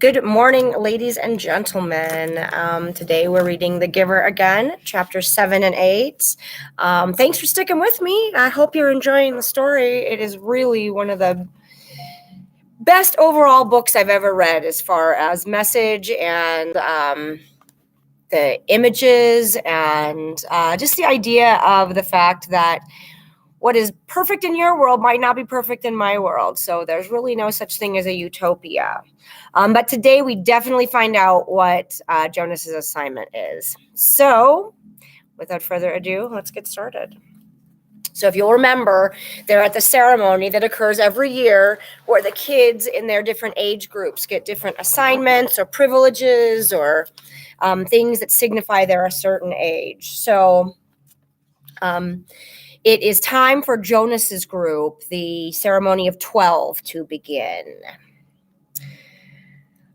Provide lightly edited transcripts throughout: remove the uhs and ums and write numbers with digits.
Good morning, ladies and gentlemen. Today we're reading The Giver again, chapters 7 and 8. Thanks for sticking with me. I hope you're enjoying the story. It is really one of the best overall books I've ever read as far as message and the images and just the idea of the fact that what is perfect in your world might not be perfect in my world. So there's really no such thing as a utopia. But today we definitely find out what Jonas's assignment is. So without further ado, let's get started. So if you'll remember, they're at the ceremony that occurs every year where the kids in their different age groups get different assignments or privileges or things that signify they're a certain age. So it is time for Jonas's group, the ceremony of 12, to begin.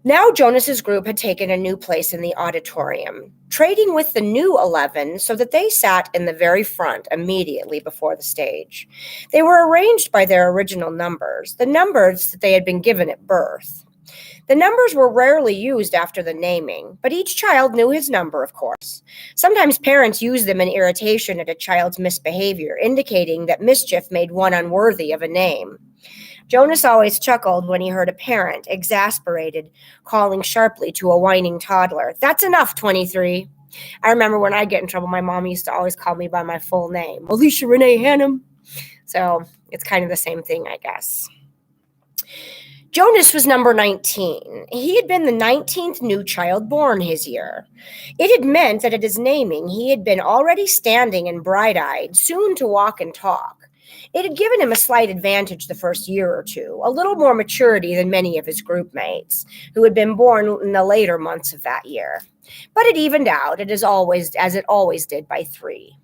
Now Jonas's group had taken a new place in the auditorium, trading with the new 11 so that they sat in the very front immediately before the stage. They were arranged by their original numbers, the numbers that they had been given at birth. The numbers were rarely used after the naming, but each child knew his number, of course. Sometimes parents used them in irritation at a child's misbehavior, indicating that mischief made one unworthy of a name. Jonas always chuckled when he heard a parent, exasperated, calling sharply to a whining toddler, "That's enough, 23. I remember when I get in trouble, my mom used to always call me by my full name, Alicia Renee Hannum. So it's kind of the same thing, I guess. Jonas was number 19. He had been the 19th new child born his year. It had meant that at his naming, he had been already standing and bright-eyed, soon to walk and talk. It had given him a slight advantage the first year or two, a little more maturity than many of his group mates, who had been born in the later months of that year. But it evened out, as it always did, by 3.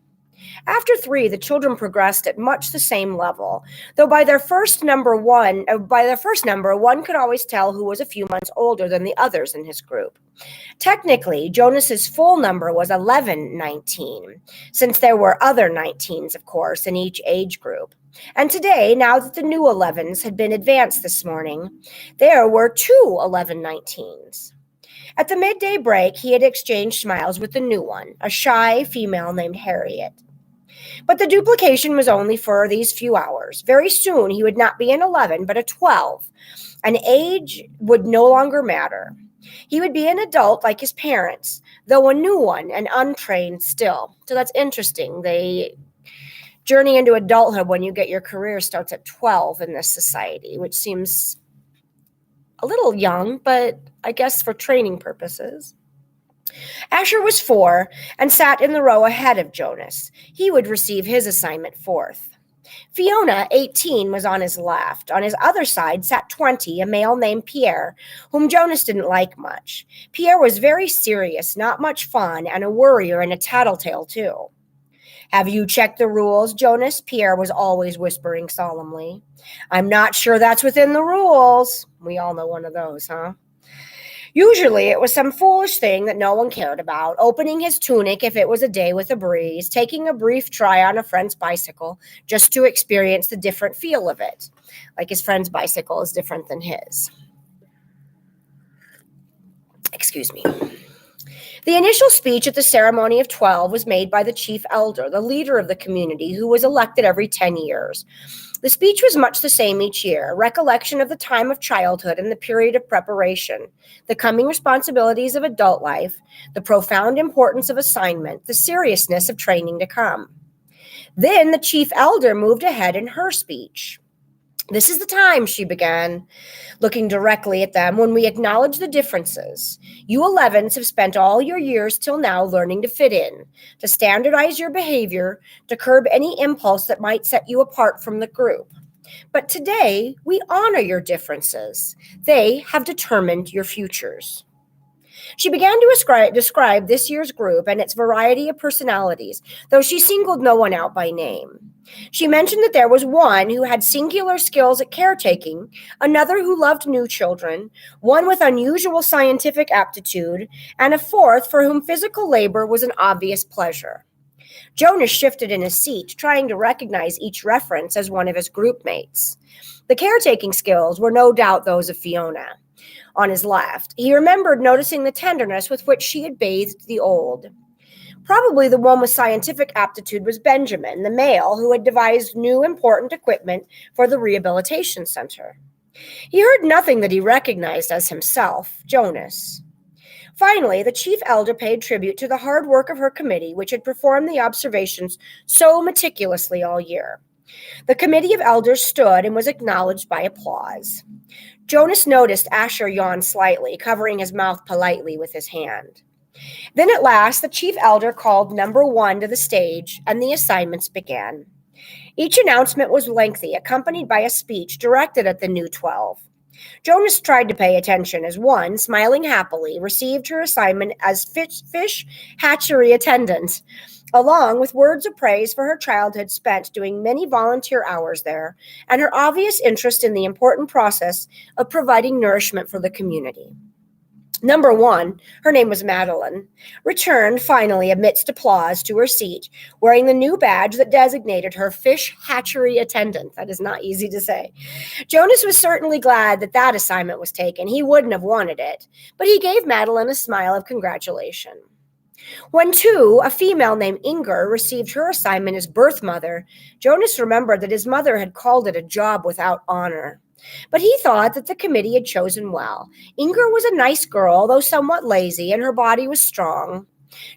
After 3, the children progressed at much the same level, though by their first number, one could always tell who was a few months older than the others in his group. Technically, Jonas's full number was 1119, since there were other 19s, of course, in each age group. And today, now that the new 11s had been advanced this morning, there were 2 1119s. At the midday break, he had exchanged smiles with the new one, a shy female named Harriet. But the duplication was only for these few hours. Very soon he would not be an 11, but a 12. An age would no longer matter. He would be an adult like his parents, though a new one and untrained still. So that's interesting. They journey into adulthood when you get your career starts at 12 in this society, which seems a little young, but I guess for training purposes. Asher was 4 and sat in the row ahead of Jonas. He would receive his assignment 4th. Fiona, 18, was on his left. On his other side sat 20, a male named Pierre, whom Jonas didn't like much. Pierre was very serious, not much fun, and a worrier and a tattletale, too. "Have you checked the rules, Jonas?" Pierre was always whispering solemnly. "I'm not sure that's within the rules." We all know one of those, huh? Usually it was some foolish thing that no one cared about, opening his tunic if it was a day with a breeze, taking a brief try on a friend's bicycle just to experience the different feel of it, like his friend's bicycle is different than his. Excuse me. The initial speech at the ceremony of 12 was made by the chief elder, the leader of the community, who was elected every 10 years. The speech was much the same each year, a recollection of the time of childhood and the period of preparation, the coming responsibilities of adult life, the profound importance of assignment, the seriousness of training to come. Then the chief elder moved ahead in her speech. "This is the time," she began, looking directly at them, "when we acknowledge the differences. You 11s have spent all your years till now learning to fit in, to standardize your behavior, to curb any impulse that might set you apart from the group. But today, we honor your differences. They have determined your futures." She began to describe this year's group and its variety of personalities, though she singled no one out by name. She mentioned that there was one who had singular skills at caretaking, another who loved new children, one with unusual scientific aptitude, and a 4th for whom physical labor was an obvious pleasure. Jonas shifted in his seat, trying to recognize each reference as one of his group mates. The caretaking skills were no doubt those of Fiona. on his left. He remembered noticing the tenderness with which she had bathed the old. Probably the one with scientific aptitude was Benjamin, the male who had devised new important equipment for the rehabilitation center. He heard nothing that he recognized as himself, Jonas. Finally, the chief elder paid tribute to the hard work of her committee, which had performed the observations so meticulously all year. The committee of elders stood and was acknowledged by applause. Jonas noticed Asher yawn slightly, covering his mouth politely with his hand. Then at last, the chief elder called number 1 to the stage, and the assignments began. Each announcement was lengthy, accompanied by a speech directed at the new 12. Jonas tried to pay attention as 1, smiling happily, received her assignment as fish hatchery attendant, along with words of praise for her childhood spent doing many volunteer hours there and her obvious interest in the important process of providing nourishment for the community. Number 1, her name was Madeline, returned finally amidst applause to her seat, wearing the new badge that designated her fish hatchery attendant. That is not easy to say. Jonas was certainly glad that assignment was taken. He wouldn't have wanted it, but he gave Madeline a smile of congratulation. When 2, a female named Inger, received her assignment as birth mother, Jonas remembered that his mother had called it a job without honor. But he thought that the committee had chosen well. Inger was a nice girl, though somewhat lazy, and her body was strong.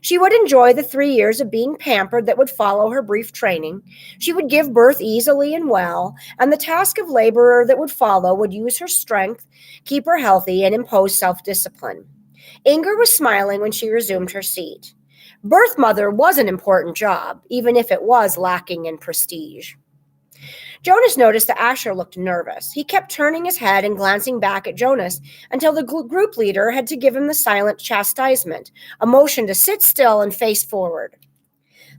She would enjoy the 3 years of being pampered that would follow her brief training. She would give birth easily and well, and the task of laborer that would follow would use her strength, keep her healthy, and impose self-discipline. Inger was smiling when she resumed her seat. Birth mother was an important job, even if it was lacking in prestige. Jonas noticed that Asher looked nervous. He kept turning his head and glancing back at Jonas until the group leader had to give him the silent chastisement, a motion to sit still and face forward.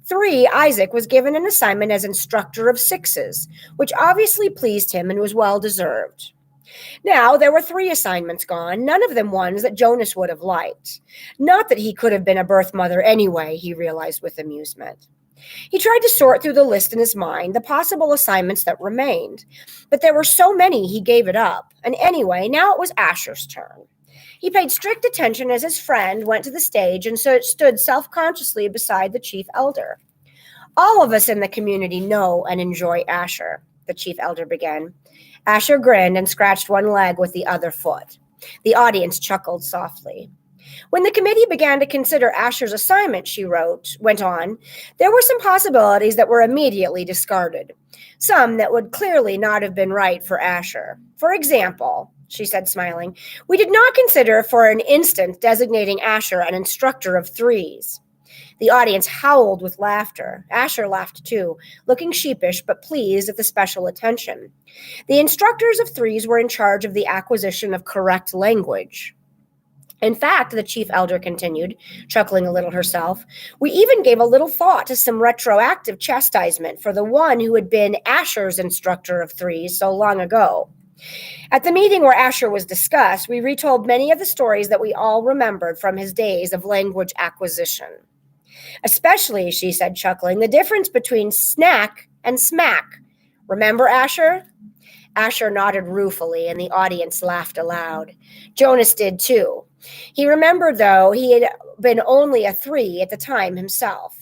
3, Isaac was given an assignment as instructor of 6s, which obviously pleased him and was well deserved. Now, there were 3 assignments gone, none of them ones that Jonas would have liked. Not that he could have been a birth mother anyway, he realized with amusement. He tried to sort through the list in his mind, the possible assignments that remained. But there were so many he gave it up. And anyway, now it was Asher's turn. He paid strict attention as his friend went to the stage and stood self-consciously beside the chief elder. All of us in the community know and enjoy Asher, the chief elder began. Asher grinned and scratched one leg with the other foot. The audience chuckled softly. When the committee began to consider Asher's assignment, she went on, there were some possibilities that were immediately discarded, some that would clearly not have been right for Asher. For example, she said, smiling, we did not consider for an instant designating Asher an instructor of 3s. The audience howled with laughter. Asher laughed too, looking sheepish but pleased at the special attention. The instructors of 3s were in charge of the acquisition of correct language. In fact, the chief elder continued, chuckling a little herself, we even gave a little thought to some retroactive chastisement for the one who had been Asher's instructor of 3s so long ago. At the meeting where Asher was discussed, we retold many of the stories that we all remembered from his days of language acquisition. Especially, she said, chuckling, the difference between snack and smack. Remember, Asher? Asher nodded ruefully, and the audience laughed aloud. Jonas did too. He remembered, though, he had been only a 3 at the time himself.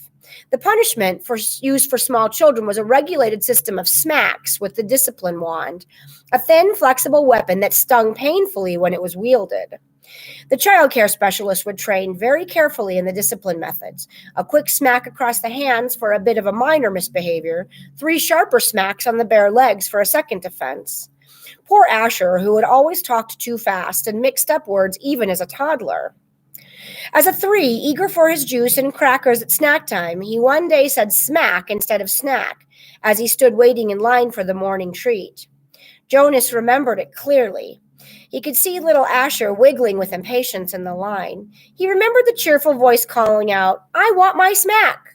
The punishment used for small children was a regulated system of smacks with the discipline wand, a thin, flexible weapon that stung painfully when it was wielded. The child care specialist would train very carefully in the discipline methods. A quick smack across the hands for a bit of a minor misbehavior, 3 sharper smacks on the bare legs for a second offense. Poor Asher, who had always talked too fast and mixed up words even as a toddler. As a 3, eager for his juice and crackers at snack time, he one day said smack instead of snack as he stood waiting in line for the morning treat. Jonas remembered it clearly. He could see little Asher wiggling with impatience in the line. He remembered the cheerful voice calling out, I want my smack.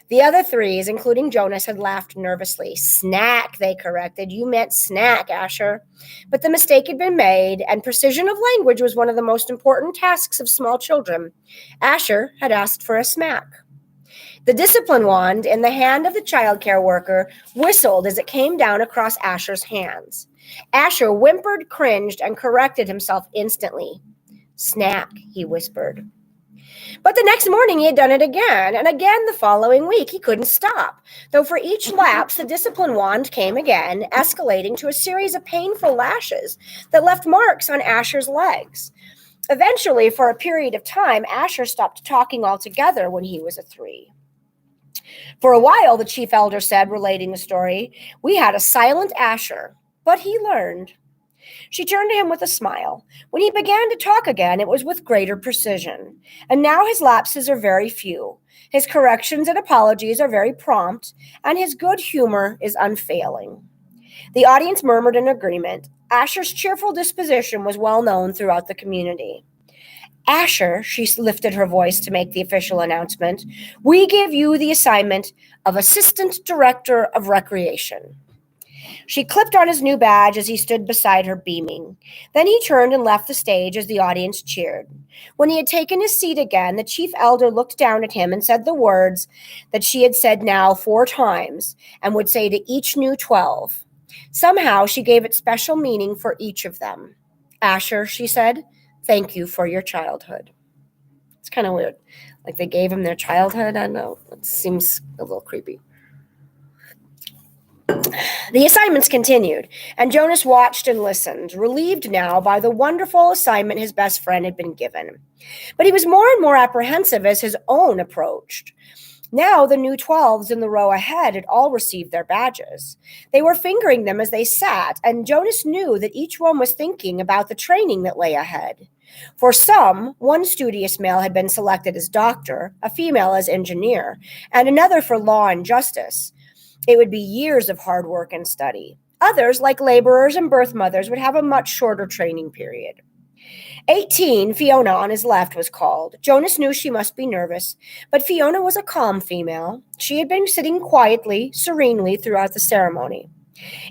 The other 3s, including Jonas, had laughed nervously. Snack, they corrected. You meant snack, Asher. But the mistake had been made, and precision of language was one of the most important tasks of small children. Asher had asked for a smack. The discipline wand in the hand of the child care worker whistled as it came down across Asher's hands. Asher whimpered, cringed, and corrected himself instantly. Snack, he whispered. But the next morning he had done it again, and again the following week. He couldn't stop, though for each lapse the discipline wand came again, escalating to a series of painful lashes that left marks on Asher's legs. Eventually, for a period of time, Asher stopped talking altogether when he was a 3. For a while, the chief elder said, relating the story, we had a silent Asher, but he learned. She turned to him with a smile. When he began to talk again, it was with greater precision. And now his lapses are very few. His corrections and apologies are very prompt, and his good humor is unfailing. The audience murmured in agreement. Asher's cheerful disposition was well known throughout the community. Asher, she lifted her voice to make the official announcement, we give you the assignment of Assistant Director of Recreation. She clipped on his new badge as he stood beside her, beaming. Then he turned and left the stage as the audience cheered. When he had taken his seat again, the chief elder looked down at him and said the words that she had said now 4 times and would say to each new 12. Somehow she gave it special meaning for each of them. Asher, she said, thank you for your childhood. It's kind of weird. Like they gave him their childhood. I know. It seems a little creepy. The assignments continued, and Jonas watched and listened, relieved now by the wonderful assignment his best friend had been given. But he was more and more apprehensive as his own approached. Now the new 12s in the row ahead had all received their badges. They were fingering them as they sat, and Jonas knew that each one was thinking about the training that lay ahead. For some, one studious male had been selected as doctor, a female as engineer, and another for law and justice. It would be years of hard work and study. Others, like laborers and birth mothers, would have a much shorter training period. 18, Fiona on his left was called. Jonas knew she must be nervous, but Fiona was a calm female. She had been sitting quietly, serenely throughout the ceremony.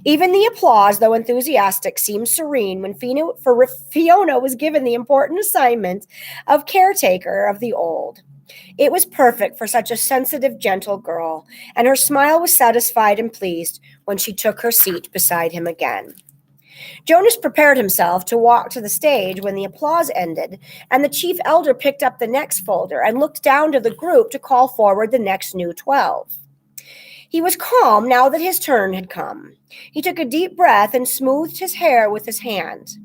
Even the applause, though enthusiastic, seemed serene when Fiona was given the important assignment of caretaker of the old. It was perfect for such a sensitive, gentle girl, and her smile was satisfied and pleased when she took her seat beside him again. Jonas prepared himself to walk to the stage when the applause ended, and the chief elder picked up the next folder and looked down to the group to call forward the next new 12. He was calm now that his turn had come. He took a deep breath and smoothed his hair with his hand.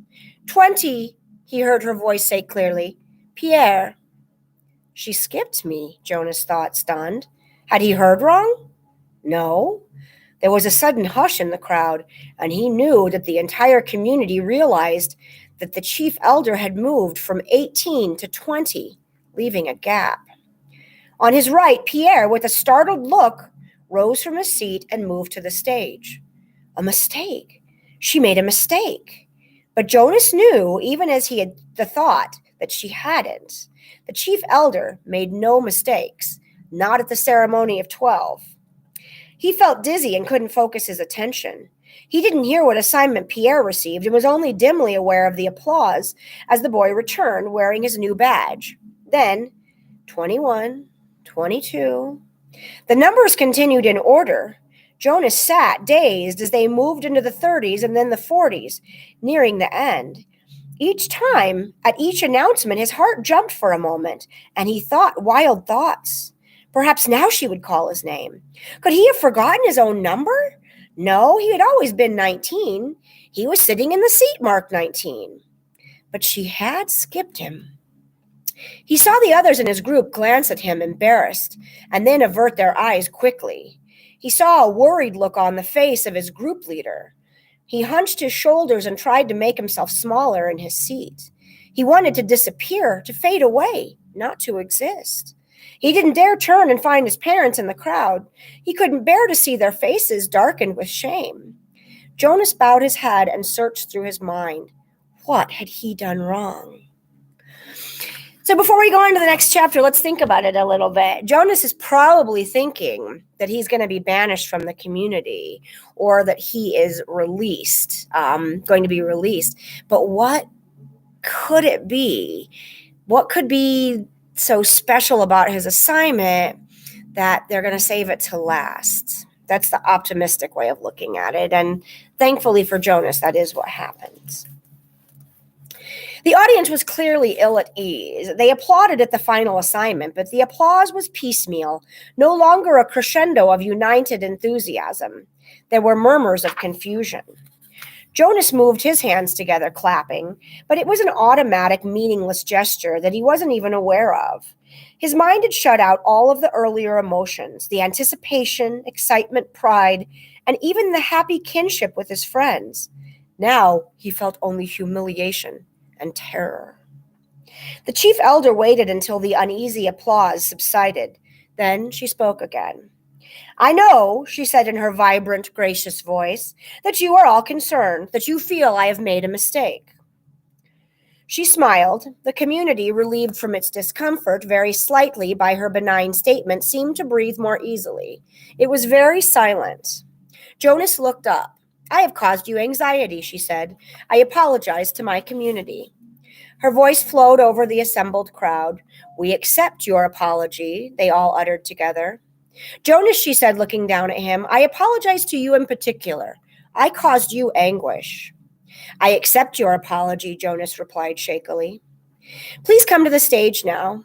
20, he heard her voice say clearly. Pierre. She skipped me, Jonas thought, stunned. Had he heard wrong? No. There was a sudden hush in the crowd, and he knew that the entire community realized that the chief elder had moved from 18 to 20, leaving a gap. On his right, Pierre, with a startled look, rose from his seat and moved to the stage. A mistake. She made a mistake. But Jonas knew, even as he had the thought, that she hadn't. The chief elder made no mistakes, not at the ceremony of 12. He felt dizzy and couldn't focus his attention. He didn't hear what assignment Pierre received and was only dimly aware of the applause as the boy returned wearing his new badge. Then, 21, 22. The numbers continued in order. Jonas sat, dazed, as they moved into the 30s and then the 40s, nearing the end. Each time, at each announcement, his heart jumped for a moment, and he thought wild thoughts. Perhaps now she would call his name. Could he have forgotten his own number? No, he had always been 19. He was sitting in the seat marked 19. But she had skipped him. He saw the others in his group glance at him, embarrassed, and then avert their eyes quickly. He saw a worried look on the face of his group leader. He hunched his shoulders and tried to make himself smaller in his seat. He wanted to disappear, to fade away, not to exist. He didn't dare turn and find his parents in the crowd. He couldn't bear to see their faces darkened with shame. Jonas bowed his head and searched through his mind. What had he done wrong? So before we go on to the next chapter, let's think about it a little bit. Jonas is probably thinking that he's going to be banished from the community or that he is released, going to be released. But what could it be? What could be so special about his assignment that they're going to save it to last? That's the optimistic way of looking at it. And thankfully for Jonas, that is what happens. The audience was clearly ill at ease. They applauded at the final assignment, but the applause was piecemeal, no longer a crescendo of united enthusiasm. There were murmurs of confusion. Jonas moved his hands together, clapping, but it was an automatic, meaningless gesture that he wasn't even aware of. His mind had shut out all of the earlier emotions, the anticipation, excitement, pride, and even the happy kinship with his friends. Now he felt only humiliation and terror. The chief elder waited until the uneasy applause subsided. Then she spoke again. "I know," she said in her vibrant, gracious voice, "that you are all concerned, that you feel I have made a mistake." She smiled. The community, relieved from its discomfort very slightly by her benign statement, seemed to breathe more easily. It was very silent. Jonas looked up. "I have caused you anxiety," she said. "I apologize to my community." Her voice flowed over the assembled crowd. "We accept your apology," they all uttered together. "Jonas," she said, looking down at him, "I apologize to you in particular. I caused you anguish." "I accept your apology," Jonas replied shakily. "Please come to the stage now."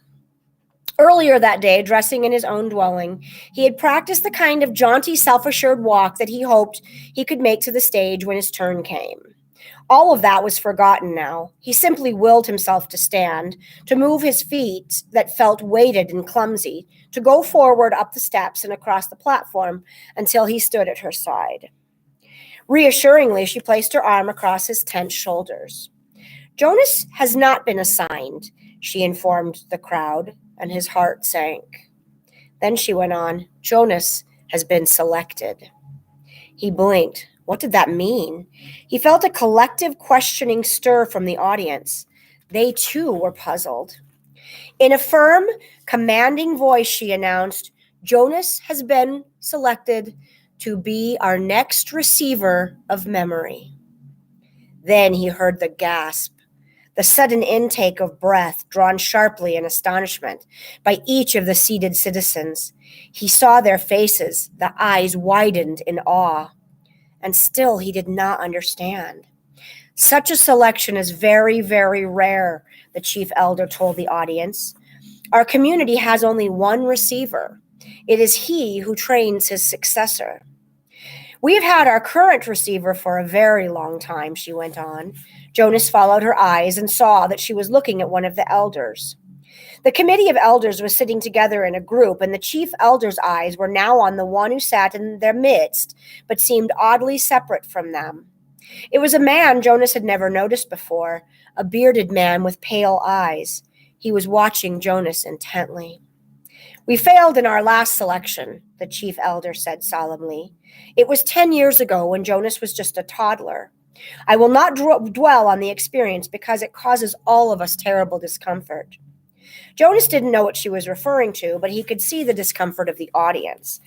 Earlier that day, dressing in his own dwelling, he had practiced the kind of jaunty, self-assured walk that he hoped he could make to the stage when his turn came. All of that was forgotten now. He simply willed himself to stand, to move his feet that felt weighted and clumsy, to go forward up the steps and across the platform until he stood at her side. Reassuringly, she placed her arm across his tense shoulders. "Jonas has not been assigned," she informed the crowd, and his heart sank. Then she went on, "Jonas has been selected." He blinked. What did that mean? He felt a collective questioning stir from the audience. They too were puzzled. In a firm, commanding voice, she announced, "Jonas has been selected to be our next receiver of memory." Then he heard the gasp, the sudden intake of breath drawn sharply in astonishment by each of the seated citizens. He saw their faces, the eyes widened in awe. And still he did not understand. "Such a selection is very, very rare," the chief elder told the audience. "Our community has only one receiver. It is he who trains his successor." "We have had our current receiver for a very long time," she went on. Jonas followed her eyes and saw that she was looking at one of the elders. The committee of elders was sitting together in a group, and the chief elder's eyes were now on the one who sat in their midst, but seemed oddly separate from them. It was a man Jonas had never noticed before, a bearded man with pale eyes. He was watching Jonas intently. "We failed in our last selection," the chief elder said solemnly. "It was 10 years ago when Jonas was just a toddler. I will not dwell on the experience because it causes all of us terrible discomfort." Jonas didn't know what she was referring to, but he could see the discomfort of the audience.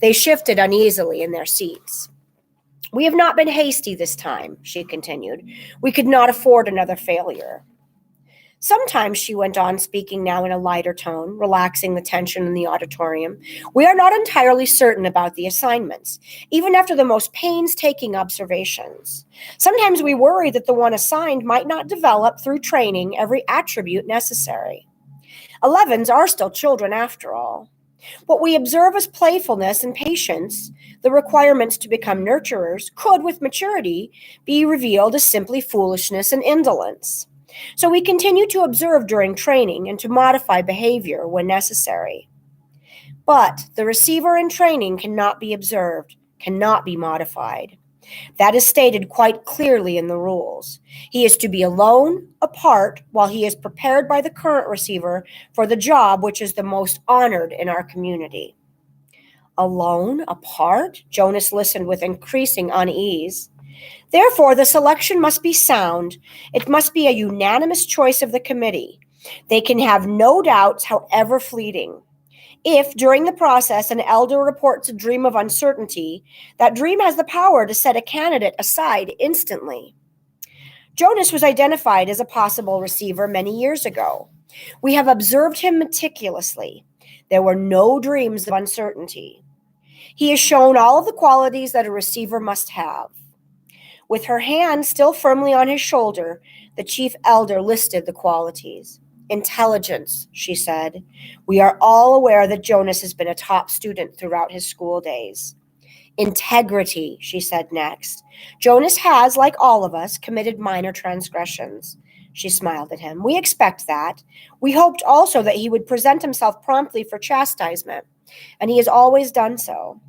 They shifted uneasily in their seats. "We have not been hasty this time," she continued. "We could not afford another failure. Sometimes," she went on, speaking now in a lighter tone, relaxing the tension in the auditorium, "we are not entirely certain about the assignments, even after the most painstaking observations. Sometimes we worry that the one assigned might not develop through training every attribute necessary. 11s are still children after all. What we observe as playfulness and patience, the requirements to become nurturers, could, with maturity, be revealed as simply foolishness and indolence. So we continue to observe during training and to modify behavior when necessary. But the receiver in training cannot be observed, cannot be modified. That is stated quite clearly in the rules. He is to be alone, apart, while he is prepared by the current receiver for the job which is the most honored in our community." Alone, apart? Jonas listened with increasing unease. "Therefore, the selection must be sound. It must be a unanimous choice of the committee. They can have no doubts, however fleeting. If, during the process, an elder reports a dream of uncertainty, that dream has the power to set a candidate aside instantly." Jonas was identified as a possible receiver many years ago. We have observed him meticulously. There were no dreams of uncertainty. He has shown all of the qualities that a receiver must have. With her hand still firmly on his shoulder, the chief elder listed the qualities. Intelligence, she said. We are all aware that Jonas has been a top student throughout his school days. Integrity, she said next. Jonas has, like all of us, committed minor transgressions. She smiled at him. We expect that. We hoped also that he would present himself promptly for chastisement, and he has always done so.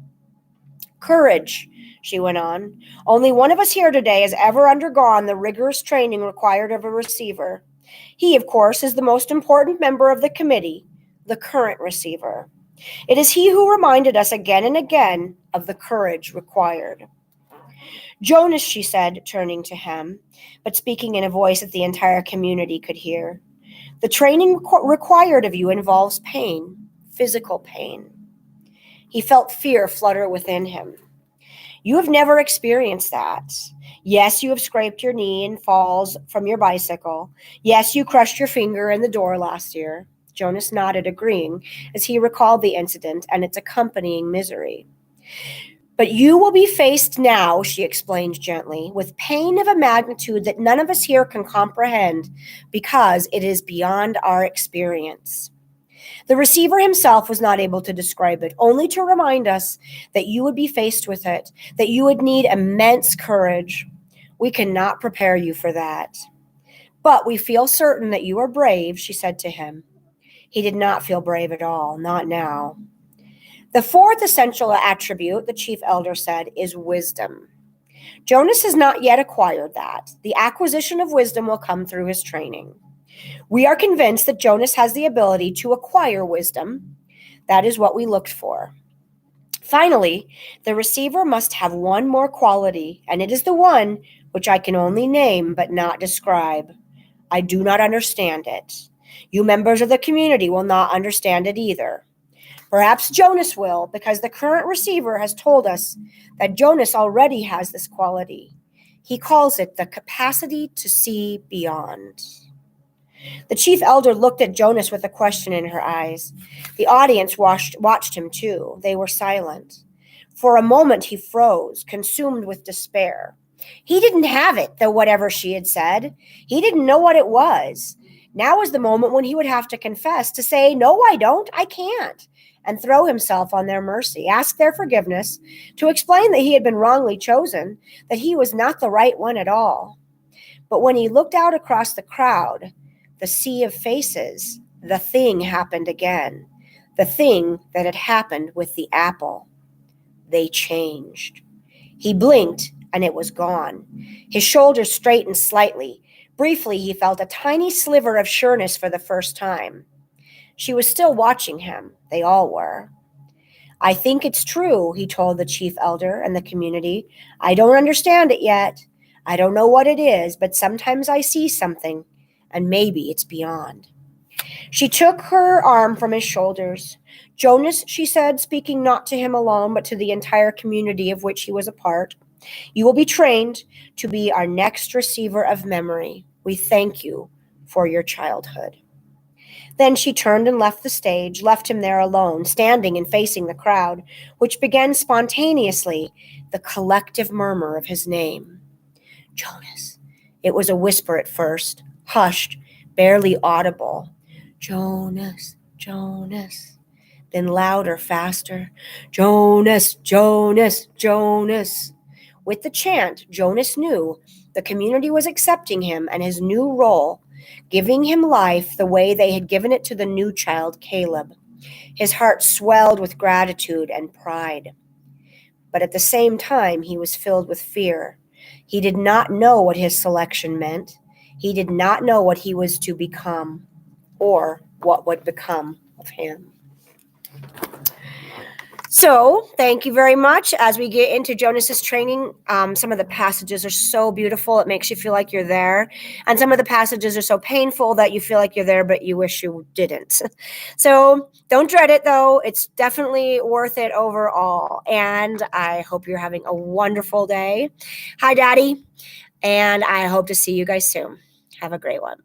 Courage, she went on. Only one of us here today has ever undergone the rigorous training required of a receiver. He, of course, is the most important member of the committee, the current receiver. It is he who reminded us again and again of the courage required. Jonas, she said, turning to him, but speaking in a voice that the entire community could hear. The training required of you involves pain, physical pain. He felt fear flutter within him. You have never experienced that. Yes, you have scraped your knee in falls from your bicycle. Yes, you crushed your finger in the door last year. Jonas nodded, agreeing, as he recalled the incident and its accompanying misery. But you will be faced now, she explained gently, with pain of a magnitude that none of us here can comprehend because it is beyond our experience. The receiver himself was not able to describe it, only to remind us that you would be faced with it, that you would need immense courage. We cannot prepare you for that. But we feel certain that you are brave, she said to him. He did not feel brave at all, not now. The fourth essential attribute, the chief elder said, is wisdom. Jonas has not yet acquired that. The acquisition of wisdom will come through his training. We are convinced that Jonas has the ability to acquire wisdom. That is what we looked for. Finally, the receiver must have one more quality, and it is the one which I can only name but not describe. I do not understand it. You members of the community will not understand it either. Perhaps Jonas will, because the current receiver has told us that Jonas already has this quality. He calls it the capacity to see beyond. The chief elder looked at Jonas with a question in her eyes. The audience watched him too. They were silent. For a moment he froze, consumed with despair. He didn't have it, though whatever she had said. He didn't know what it was. Now was the moment when he would have to confess, to say, no, I don't, I can't, and throw himself on their mercy, ask their forgiveness, to explain that he had been wrongly chosen, that he was not the right one at all. But when he looked out across the crowd, the sea of faces, the thing happened again. The thing that had happened with the apple. They changed. He blinked, and it was gone. His shoulders straightened slightly. Briefly, he felt a tiny sliver of sureness for the first time. She was still watching him. They all were. I think it's true, he told the chief elder and the community. I don't understand it yet. I don't know what it is, but sometimes I see something, and maybe it's beyond. She took her arm from his shoulders. Jonas, she said, speaking not to him alone, but to the entire community of which he was a part, you will be trained to be our next receiver of memory. We thank you for your childhood. Then she turned and left the stage, left him there alone, standing and facing the crowd, which began spontaneously the collective murmur of his name. Jonas. It was a whisper at first, hushed, barely audible. Jonas, Jonas. Then louder, faster. Jonas, Jonas, Jonas. With the chant, Jonas knew the community was accepting him and his new role, giving him life the way they had given it to the new child, Caleb. His heart swelled with gratitude and pride. But at the same time, he was filled with fear. He did not know what his selection meant. He did not know what he was to become or what would become of him. So, thank you very much. As we get into Jonas's training, some of the passages are so beautiful, it makes you feel like you're there. And some of the passages are so painful that you feel like you're there, but you wish you didn't. So, don't dread it, though. It's definitely worth it overall. And I hope you're having a wonderful day. Hi, Daddy. And I hope to see you guys soon. Have a great one.